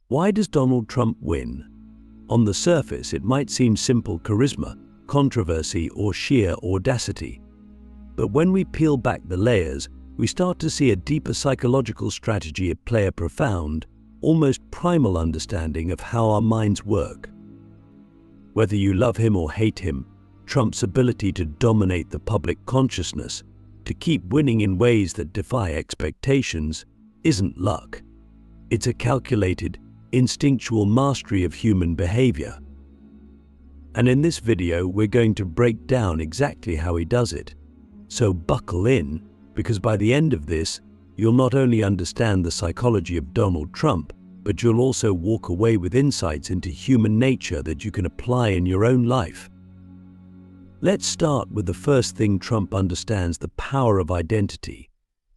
Why does Donald Trump win? On the surface, it might seem simple charisma, controversy, or sheer audacity. But when we peel back the layers, we start to see a deeper psychological strategy at play, a profound, almost primal understanding of how our minds work. Whether you love him or hate him, Trump's ability to dominate the public consciousness, to keep winning in ways that defy expectations, isn't luck. It's a calculated, instinctual mastery of human behavior. And in this video, we're going to break down exactly how he does it. So buckle in, because by the end of this, you'll not only understand the psychology of Donald Trump, but you'll also walk away with insights into human nature that you can apply in your own life. Let's start with the first thing. Trump understands the power of identity.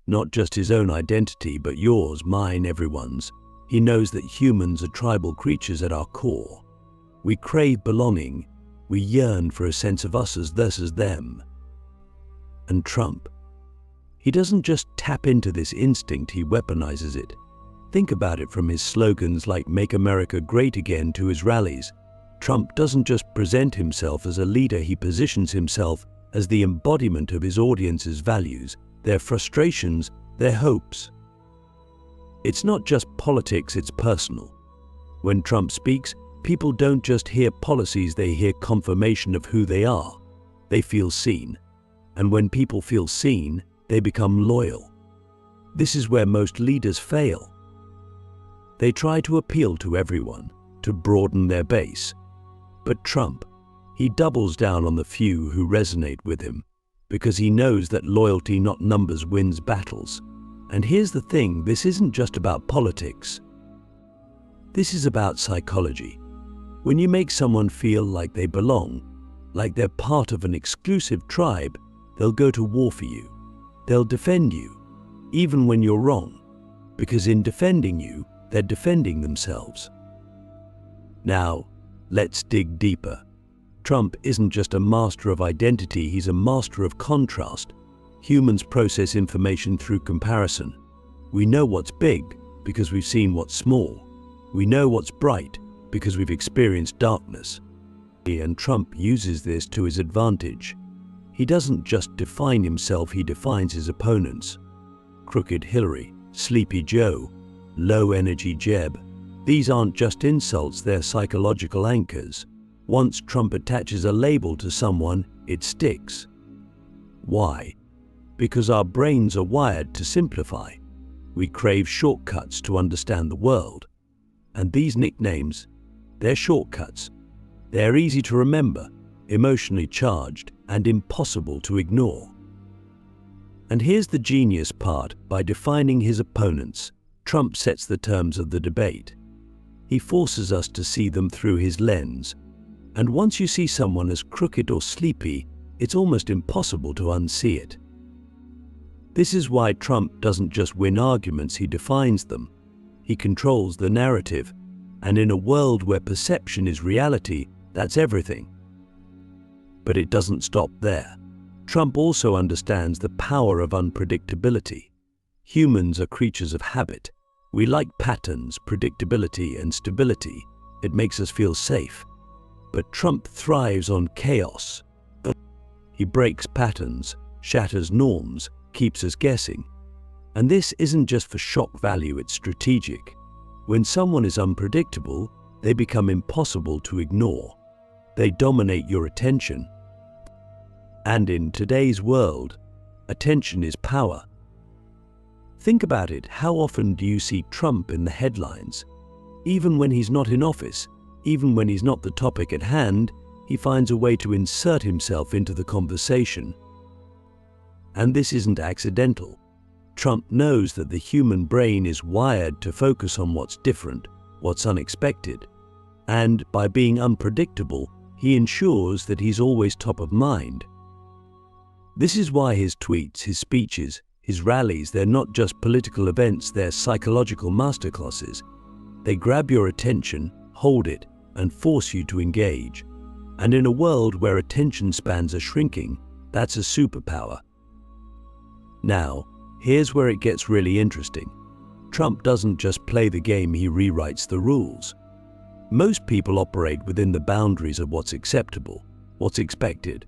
Not just his own identity, but yours, mine, everyone's. He knows that humans are tribal creatures at our core. We crave belonging. We yearn for a sense of us as versus them. And Trump, he doesn't just tap into this instinct, he weaponizes it. Think about it, from his slogans like "Make America Great Again" to his rallies. Trump doesn't just present himself as a leader, he positions himself as the embodiment of his audience's values, their frustrations, their hopes. It's not just politics, it's personal. When Trump speaks, people don't just hear policies, they hear confirmation of who they are. They feel seen. And when people feel seen, they become loyal. This is where most leaders fail. They try to appeal to everyone, to broaden their base. But Trump, he doubles down on the few who resonate with him, because he knows that loyalty, not numbers, wins battles. And here's the thing, this isn't just about politics. This is about psychology. When you make someone feel like they belong, like they're part of an exclusive tribe, they'll go to war for you. They'll defend you, even when you're wrong, because in defending you, they're defending themselves. Now, let's dig deeper. Trump isn't just a master of identity, he's a master of contrast. Humans process information through comparison. We know what's big because we've seen what's small. We know what's bright because we've experienced darkness. And Trump uses this to his advantage. He doesn't just define himself, he defines his opponents. Crooked Hillary, Sleepy Joe, Low Energy Jeb. These aren't just insults, they're psychological anchors. Once Trump attaches a label to someone, it sticks. Why? Because our brains are wired to simplify. We crave shortcuts to understand the world. And these nicknames, they're shortcuts. They're easy to remember, emotionally charged, and impossible to ignore. And here's the genius part. By defining his opponents, Trump sets the terms of the debate. He forces us to see them through his lens. And once you see someone as crooked or sleepy, it's almost impossible to unsee it. This is why Trump doesn't just win arguments, he defines them. He controls the narrative. And in a world where perception is reality, that's everything. But it doesn't stop there. Trump also understands the power of unpredictability. Humans are creatures of habit. We like patterns, predictability, and stability. It makes us feel safe. But Trump thrives on chaos. He breaks patterns, shatters norms, keeps us guessing. And this isn't just for shock value, it's strategic. When someone is unpredictable, they become impossible to ignore. They dominate your attention. And in today's world, attention is power. Think about it, how often do you see Trump in the headlines? Even when he's not in office, even when he's not the topic at hand, he finds a way to insert himself into the conversation. And this isn't accidental. Trump knows that the human brain is wired to focus on what's different, what's unexpected. And by being unpredictable, he ensures that he's always top of mind. This is why his tweets, his speeches, his rallies, they're not just political events, they're psychological masterclasses. They grab your attention, hold it, and force you to engage. And in a world where attention spans are shrinking, that's a superpower. Now, here's where it gets really interesting. Trump doesn't just play the game, he rewrites the rules. Most people operate within the boundaries of what's acceptable, what's expected.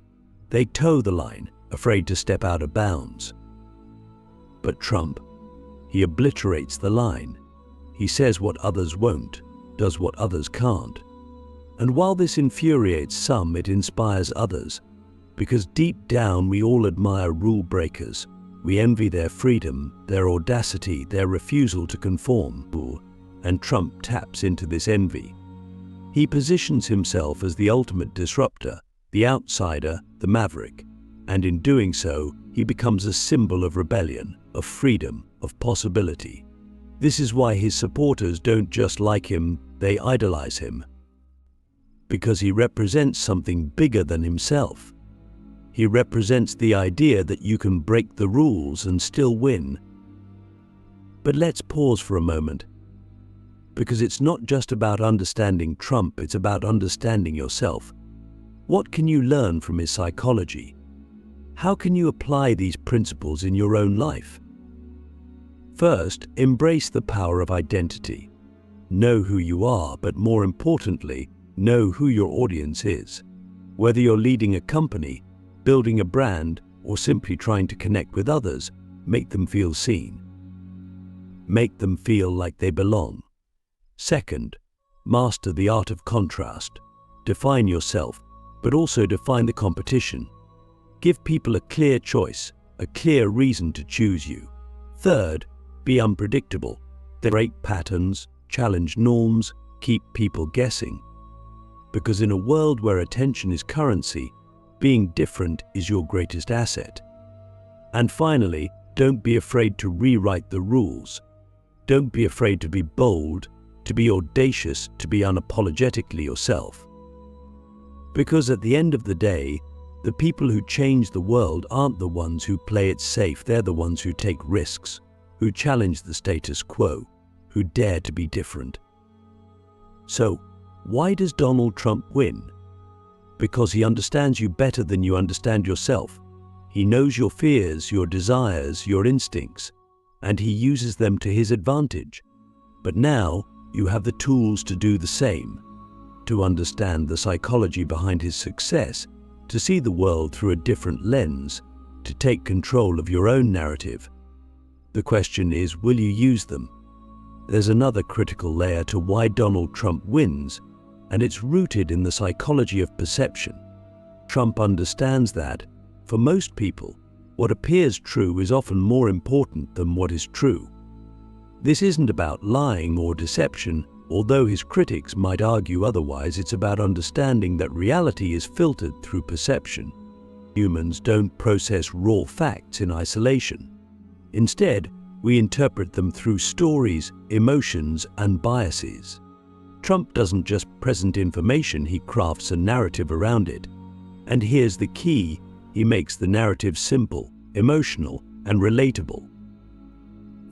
They toe the line, afraid to step out of bounds. But Trump, he obliterates the line. He says what others won't, does what others can't. And while this infuriates some, it inspires others. Because deep down we all admire rule breakers. We envy their freedom, their audacity, their refusal to conform. And Trump taps into this envy. He positions himself as the ultimate disruptor, the outsider, the maverick. And in doing so, he becomes a symbol of rebellion, of freedom, of possibility. This is why his supporters don't just like him, they idolize him. Because he represents something bigger than himself. He represents the idea that you can break the rules and still win. But let's pause for a moment. Because it's not just about understanding Trump, it's about understanding yourself. What can you learn from his psychology? How can you apply these principles in your own life? First, embrace the power of identity. Know who you are, but more importantly, know who your audience is. Whether you're leading a company, building a brand, or simply trying to connect with others, make them feel seen. Make them feel like they belong. Second, master the art of contrast. Define yourself, but also define the competition. Give people a clear choice, a clear reason to choose you. Third, be unpredictable. Break patterns, challenge norms, keep people guessing. Because in a world where attention is currency, being different is your greatest asset. And finally, don't be afraid to rewrite the rules. Don't be afraid to be bold, to be audacious, to be unapologetically yourself. Because at the end of the day, the people who change the world aren't the ones who play it safe, they're the ones who take risks, who challenge the status quo, who dare to be different. So, why does Donald Trump win? Because he understands you better than you understand yourself. He knows your fears, your desires, your instincts, and he uses them to his advantage. But now, you have the tools to do the same, to understand the psychology behind his success, to see the world through a different lens, to take control of your own narrative. The question is, will you use them? There's another critical layer to why Donald Trump wins, and it's rooted in the psychology of perception. Trump understands that, for most people, what appears true is often more important than what is true. This isn't about lying or deception, although his critics might argue otherwise. It's about understanding that reality is filtered through perception. Humans don't process raw facts in isolation. Instead, we interpret them through stories, emotions, and biases. Trump doesn't just present information, he crafts a narrative around it. And here's the key, he makes the narrative simple, emotional, and relatable.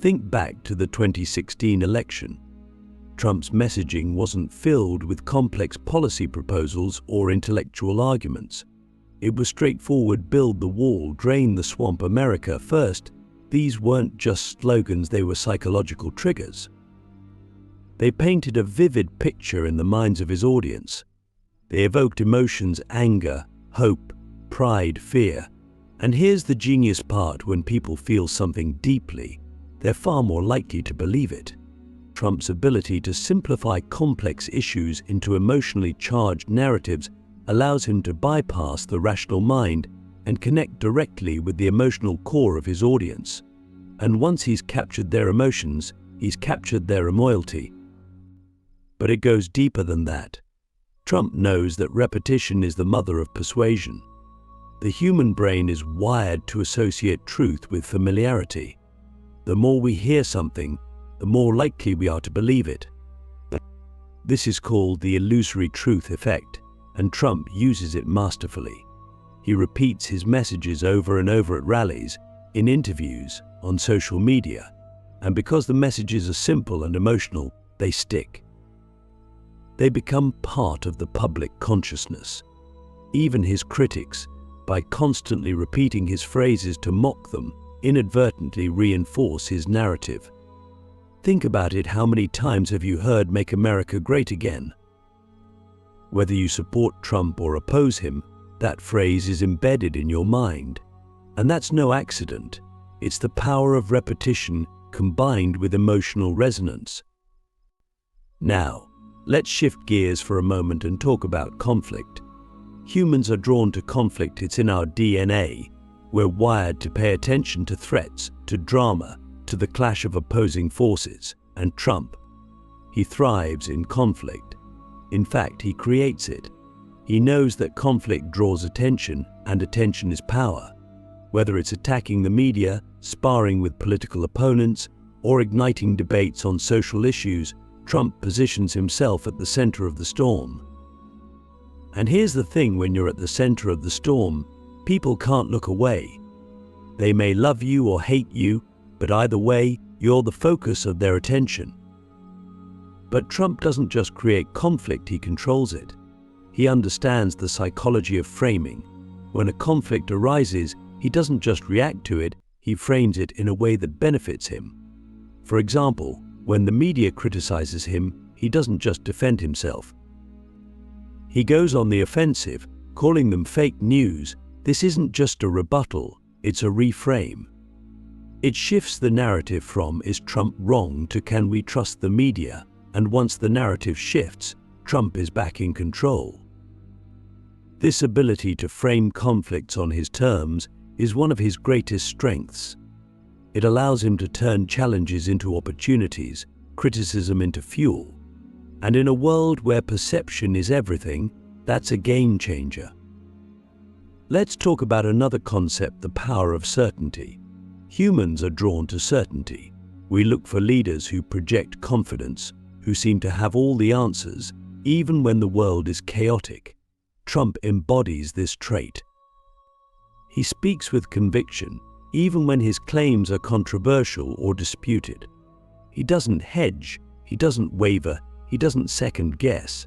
Think back to the 2016 election. Trump's messaging wasn't filled with complex policy proposals or intellectual arguments. It was straightforward: build the wall, drain the swamp, America first. These weren't just slogans, they were psychological triggers. They painted a vivid picture in the minds of his audience. They evoked emotions: anger, hope, pride, fear. And here's the genius part: when people feel something deeply, they're far more likely to believe it. Trump's ability to simplify complex issues into emotionally charged narratives allows him to bypass the rational mind and connect directly with the emotional core of his audience. And once he's captured their emotions, he's captured their loyalty. But it goes deeper than that. Trump knows that repetition is the mother of persuasion. The human brain is wired to associate truth with familiarity. The more we hear something, the more likely we are to believe it. This is called the illusory truth effect, and Trump uses it masterfully. He repeats his messages over and over at rallies, in interviews, on social media, and because the messages are simple and emotional, they stick. They become part of the public consciousness. Even his critics, by constantly repeating his phrases to mock them, inadvertently reinforce his narrative. Think about it, how many times have you heard "Make America Great Again"? Whether you support Trump or oppose him, that phrase is embedded in your mind. And that's no accident. It's the power of repetition combined with emotional resonance. Now, let's shift gears for a moment and talk about conflict. Humans are drawn to conflict. It's in our DNA. We're wired to pay attention to threats, to drama, to the clash of opposing forces. And Trump, he thrives in conflict. In fact, he creates it. He knows that conflict draws attention, and attention is power. Whether it's attacking the media, sparring with political opponents, or igniting debates on social issues, Trump positions himself at the center of the storm. And here's the thing: when you're at the center of the storm, people can't look away. They may love you or hate you, but either way, you're the focus of their attention. But Trump doesn't just create conflict, he controls it. He understands the psychology of framing. When a conflict arises, he doesn't just react to it, he frames it in a way that benefits him. For example, when the media criticizes him, he doesn't just defend himself. He goes on the offensive, calling them fake news. This isn't just a rebuttal, it's a reframe. It shifts the narrative from "Is Trump wrong?" to "Can we trust the media?" And once the narrative shifts, Trump is back in control. This ability to frame conflicts on his terms is one of his greatest strengths. It allows him to turn challenges into opportunities, criticism into fuel. And in a world where perception is everything, that's a game changer. Let's talk about another concept: the power of certainty. Humans are drawn to certainty. We look for leaders who project confidence, who seem to have all the answers, even when the world is chaotic. Trump embodies this trait. He speaks with conviction, even when his claims are controversial or disputed. He doesn't hedge, he doesn't waver, he doesn't second guess.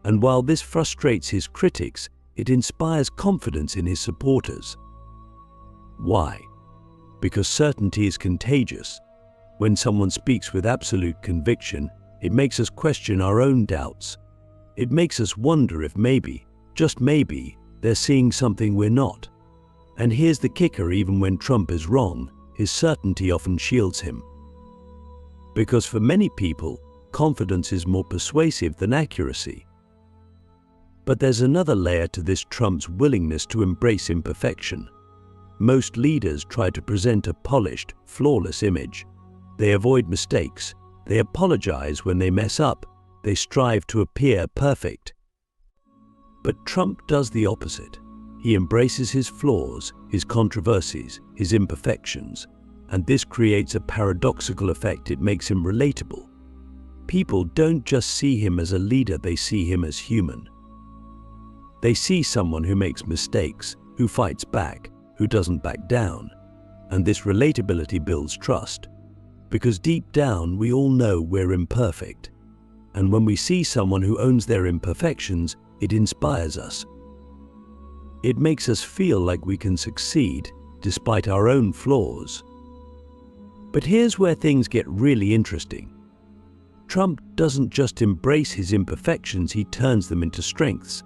And while this frustrates his critics, it inspires confidence in his supporters. Why? Because certainty is contagious. When someone speaks with absolute conviction, it makes us question our own doubts. It makes us wonder if maybe, just maybe, they're seeing something we're not. And here's the kicker: even when Trump is wrong, his certainty often shields him. Because for many people, confidence is more persuasive than accuracy. But there's another layer to this: Trump's willingness to embrace imperfection. Most leaders try to present a polished, flawless image. They avoid mistakes. They apologize when they mess up. They strive to appear perfect. But Trump does the opposite. He embraces his flaws, his controversies, his imperfections. And this creates a paradoxical effect: it makes him relatable. People don't just see him as a leader, they see him as human. They see someone who makes mistakes, who fights back, who doesn't back down. And this relatability builds trust. Because deep down, we all know we're imperfect. And when we see someone who owns their imperfections, it inspires us. It makes us feel like we can succeed despite our own flaws. But here's where things get really interesting. Trump doesn't just embrace his imperfections, he turns them into strengths.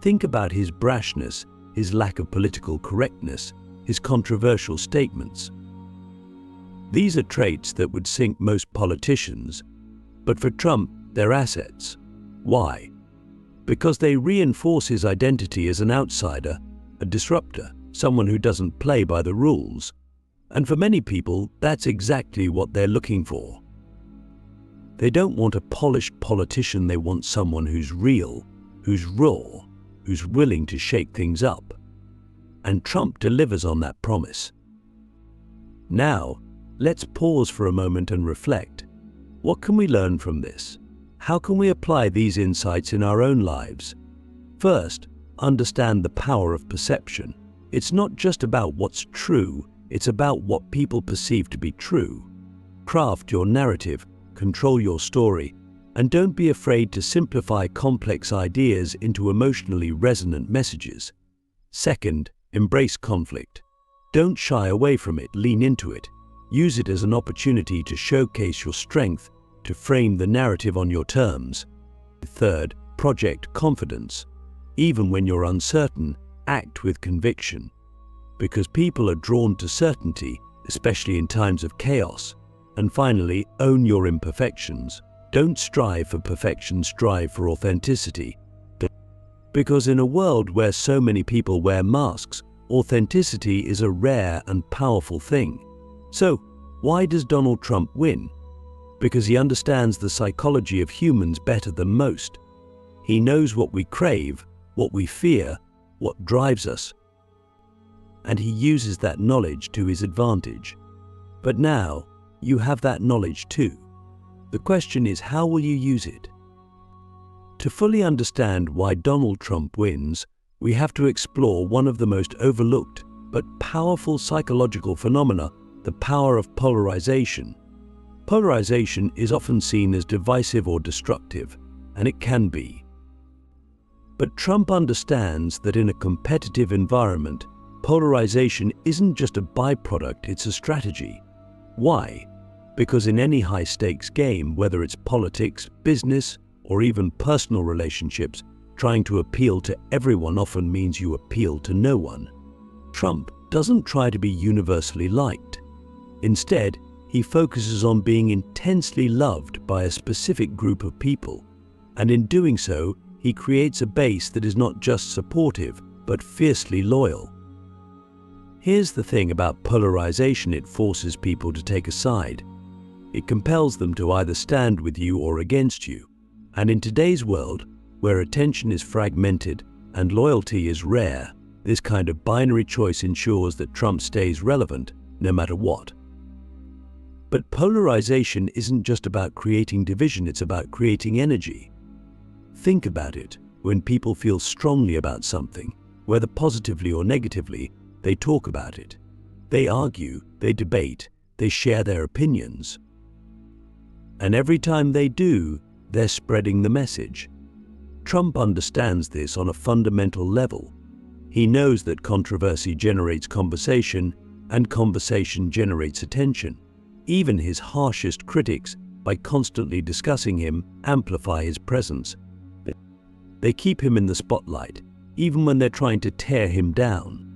Think about his brashness, his lack of political correctness, his controversial statements. These are traits that would sink most politicians, but for Trump, they're assets. Why? Because they reinforce his identity as an outsider, a disruptor, someone who doesn't play by the rules. And for many people, that's exactly what they're looking for. They don't want a polished politician, they want someone who's real, who's raw, who's willing to shake things up. And Trump delivers on that promise. Now, let's pause for a moment and reflect. What can we learn from this? How can we apply these insights in our own lives? First, understand the power of perception. It's not just about what's true, it's about what people perceive to be true. Craft your narrative, control your story, and don't be afraid to simplify complex ideas into emotionally resonant messages. Second, embrace conflict. Don't shy away from it, lean into it. Use it as an opportunity to showcase your strength, to frame the narrative on your terms. Third, project confidence. Even when you're uncertain, act with conviction. Because people are drawn to certainty, especially in times of chaos. And finally, own your imperfections. Don't strive for perfection, strive for authenticity. Because in a world where so many people wear masks, authenticity is a rare and powerful thing. So, why does Donald Trump win? Because he understands the psychology of humans better than most. He knows what we crave, what we fear, what drives us. And he uses that knowledge to his advantage. But now, you have that knowledge too. The question is, how will you use it? To fully understand why Donald Trump wins, we have to explore one of the most overlooked but powerful psychological phenomena, the power of polarization. Polarization is often seen as divisive or destructive, and it can be. But Trump understands that in a competitive environment, polarization isn't just a byproduct, it's a strategy. Why? Because in any high-stakes game, whether it's politics, business, or even personal relationships, trying to appeal to everyone often means you appeal to no one. Trump doesn't try to be universally liked. Instead, he focuses on being intensely loved by a specific group of people, and in doing so, he creates a base that is not just supportive, but fiercely loyal. Here's the thing about polarization: it forces people to take a side. It compels them to either stand with you or against you. And in today's world, where attention is fragmented and loyalty is rare, this kind of binary choice ensures that Trump stays relevant no matter what. But polarization isn't just about creating division, it's about creating energy. Think about it. When people feel strongly about something, whether positively or negatively, they talk about it. They argue, they debate, they share their opinions. And every time they do, they're spreading the message. Trump understands this on a fundamental level. He knows that controversy generates conversation, and conversation generates attention. Even his harshest critics, by constantly discussing him, amplify his presence. They keep him in the spotlight, even when they're trying to tear him down.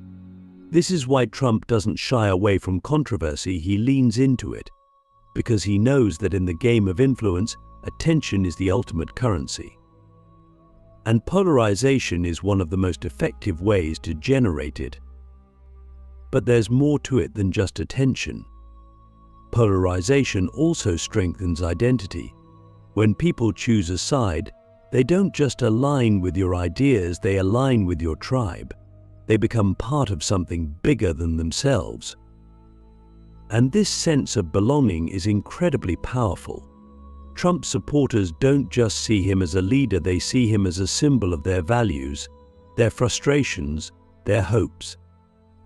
This is why Trump doesn't shy away from controversy, he leans into it. Because he knows that in the game of influence, attention is the ultimate currency. And polarization is one of the most effective ways to generate it. But there's more to it than just attention. Polarization also strengthens identity. When people choose a side, they don't just align with your ideas, they align with your tribe. They become part of something bigger than themselves. And this sense of belonging is incredibly powerful. Trump supporters don't just see him as a leader, they see him as a symbol of their values, their frustrations, their hopes.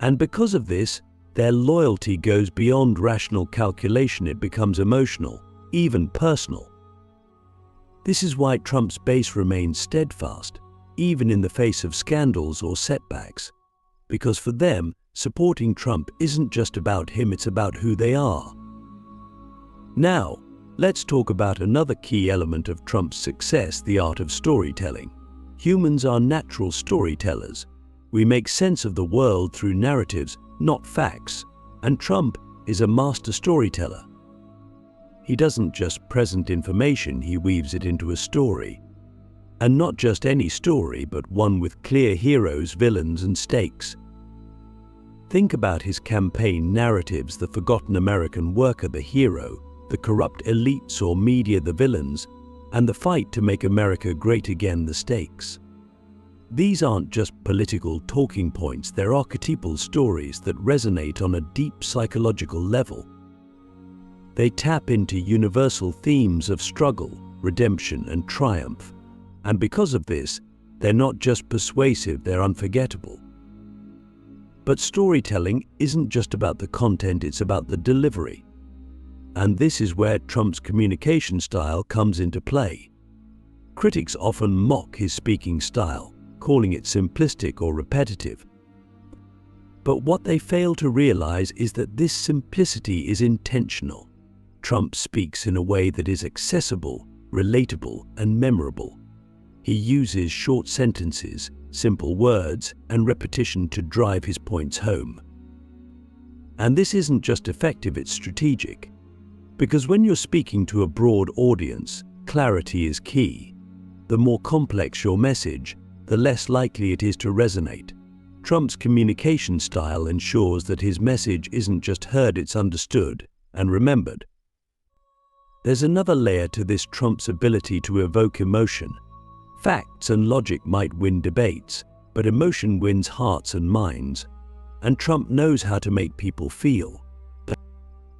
And because of this, their loyalty goes beyond rational calculation, it becomes emotional, even personal. This is why Trump's base remains steadfast, even in the face of scandals or setbacks. Because for them, supporting Trump isn't just about him, it's about who they are. Now, let's talk about another key element of Trump's success, the art of storytelling. Humans are natural storytellers. We make sense of the world through narratives, not facts, and Trump is a master storyteller. He doesn't just present information, he weaves it into a story. And not just any story, but one with clear heroes, villains, and stakes. Think about his campaign narratives: the forgotten American worker, the hero, the corrupt elites or media, the villains, and the fight to make America great again, the stakes. These aren't just political talking points, they're archetypal stories that resonate on a deep psychological level. They tap into universal themes of struggle, redemption, and triumph. And because of this, they're not just persuasive, they're unforgettable. But storytelling isn't just about the content, it's about the delivery. And this is where Trump's communication style comes into play. Critics often mock his speaking style, calling it simplistic or repetitive. But what they fail to realize is that this simplicity is intentional. Trump speaks in a way that is accessible, relatable, and memorable. He uses short sentences, simple words, and repetition to drive his points home. And this isn't just effective, it's strategic. Because when you're speaking to a broad audience, clarity is key. The more complex your message, the less likely it is to resonate. Trump's communication style ensures that his message isn't just heard, it's understood and remembered. There's another layer to this: Trump's ability to evoke emotion. Facts and logic might win debates, but emotion wins hearts and minds. And Trump knows how to make people feel.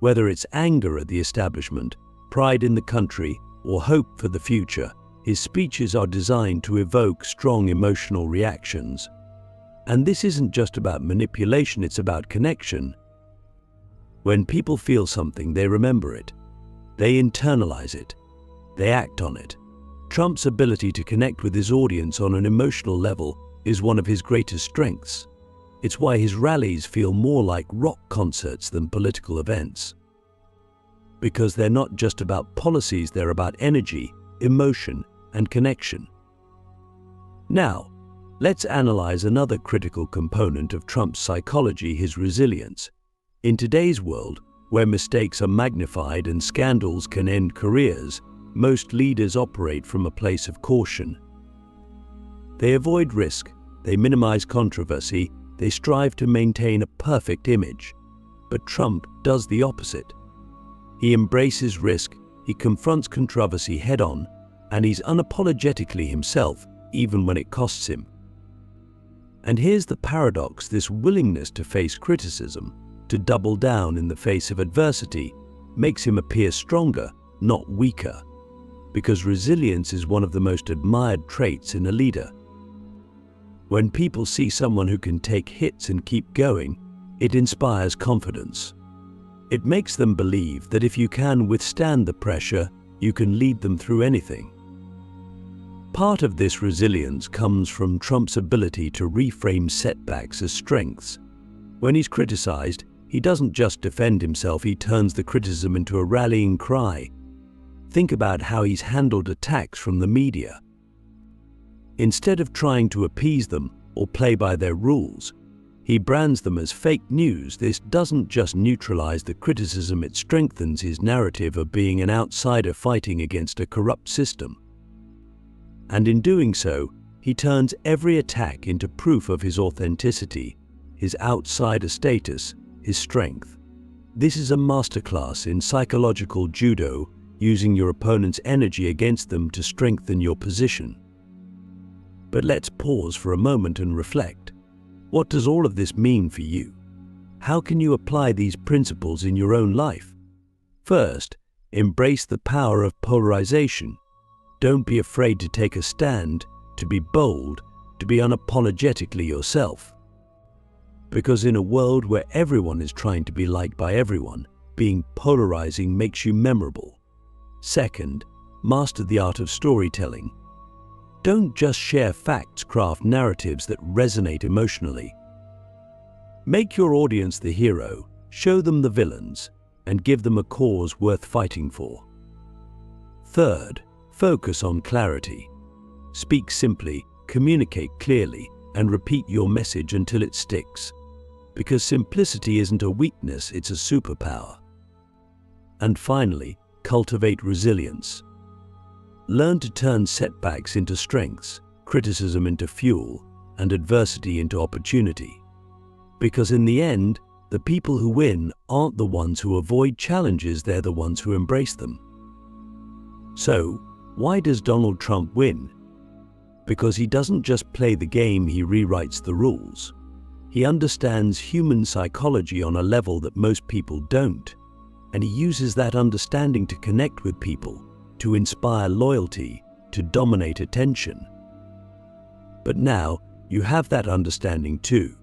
Whether it's anger at the establishment, pride in the country, or hope for the future, his speeches are designed to evoke strong emotional reactions. And this isn't just about manipulation, it's about connection. When people feel something, they remember it. They internalize it. They act on it. Trump's ability to connect with his audience on an emotional level is one of his greatest strengths. It's why his rallies feel more like rock concerts than political events. Because they're not just about policies, they're about energy, emotion, and connection. Now, let's analyze another critical component of Trump's psychology: his resilience. In today's world, where mistakes are magnified and scandals can end careers, most leaders operate from a place of caution. They avoid risk, they minimize controversy, they strive to maintain a perfect image. But Trump does the opposite. He embraces risk, he confronts controversy head-on, and he's unapologetically himself, even when it costs him. And here's the paradox: this willingness to face criticism, to double down in the face of adversity, makes him appear stronger, not weaker. Because resilience is one of the most admired traits in a leader. When people see someone who can take hits and keep going, it inspires confidence. It makes them believe that if you can withstand the pressure, you can lead them through anything. Part of this resilience comes from Trump's ability to reframe setbacks as strengths. When he's criticized, he doesn't just defend himself, he turns the criticism into a rallying cry. Think about how he's handled attacks from the media. Instead of trying to appease them or play by their rules, he brands them as fake news. This doesn't just neutralize the criticism, it strengthens his narrative of being an outsider fighting against a corrupt system. And in doing so, he turns every attack into proof of his authenticity, his outsider status, his strength. This is a masterclass in psychological judo, using your opponent's energy against them to strengthen your position. But let's pause for a moment and reflect. What does all of this mean for you? How can you apply these principles in your own life? First, embrace the power of polarization. Don't be afraid to take a stand, to be bold, to be unapologetically yourself. Because in a world where everyone is trying to be liked by everyone, being polarizing makes you memorable. Second, master the art of storytelling. Don't just share facts, craft narratives that resonate emotionally. Make your audience the hero, show them the villains, and give them a cause worth fighting for. Third, focus on clarity. Speak simply, communicate clearly, and repeat your message until it sticks. Because simplicity isn't a weakness, it's a superpower. And finally, cultivate resilience. Learn to turn setbacks into strengths, criticism into fuel, and adversity into opportunity. Because in the end, the people who win aren't the ones who avoid challenges, they're the ones who embrace them. So, why does Donald Trump win? Because he doesn't just play the game, he rewrites the rules. He understands human psychology on a level that most people don't, and he uses that understanding to connect with people, to inspire loyalty, to dominate attention. But now, you have that understanding too.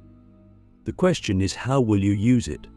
The question is, how will you use it?